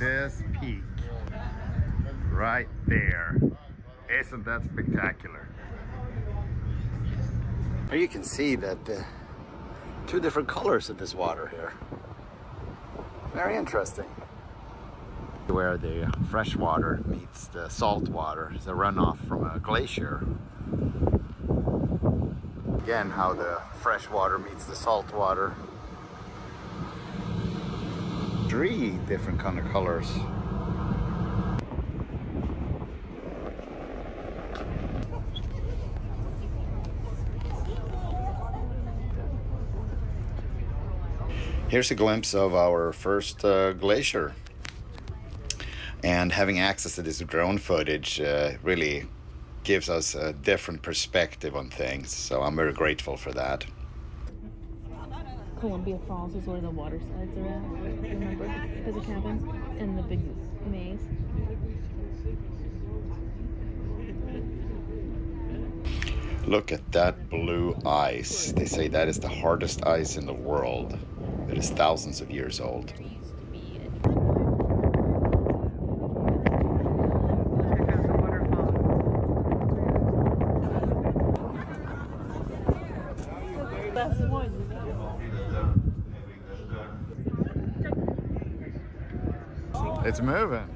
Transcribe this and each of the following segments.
this peak right there. Isn't that spectacular? Here you can see that the two different colors of this water here. Very interesting. Where the fresh water meets the salt water is a runoff from a glacier. Again, how the fresh water meets the salt water. 3 different kind of colors. Here's a glimpse of our first glacier. And having access to this drone footage really gives us a different perspective on things. So I'm very grateful for that. Columbia Falls is where the water slides are at, remember? Because of cabins and the big maze. Look at that blue ice. They say that is the hardest ice in the world. It is thousands of years old. It's moving.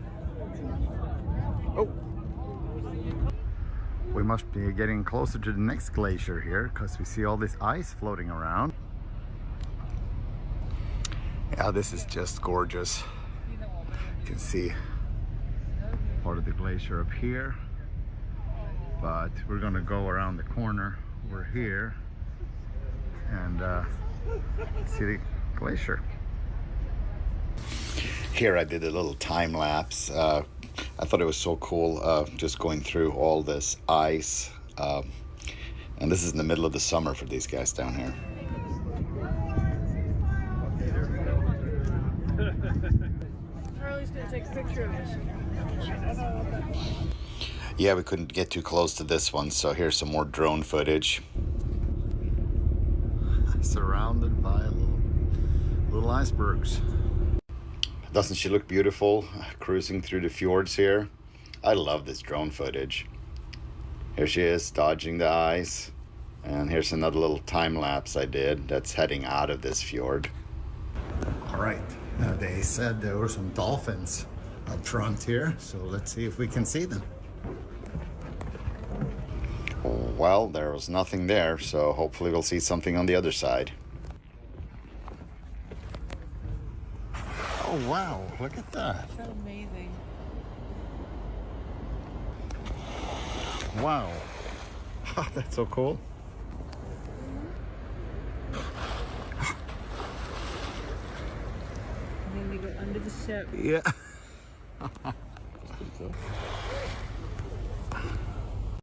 Oh. We must be getting closer to the next glacier here because we see all this ice floating around. Yeah, this is just gorgeous. You can see part of the glacier up here, but we're gonna go around the corner over here and see the glacier. Here I did a little time lapse. I thought it was so cool just going through all this ice. And this is in the middle of the summer for these guys down here. Charlie's gonna take a picture of us. Yeah, we couldn't get too close to this one, so here's some more drone footage. Surrounded by little icebergs. Doesn't she look beautiful, cruising through the fjords here? I love this drone footage. Here she is, dodging the ice. And here's another little time lapse I did that's heading out of this fjord. All right, now they said there were some dolphins up front here, so let's see if we can see them. Well, there was nothing there, so hopefully we'll see something on the other side. Oh wow, look at that. So amazing. Wow. That's so cool. And then we go under the ship. Yeah.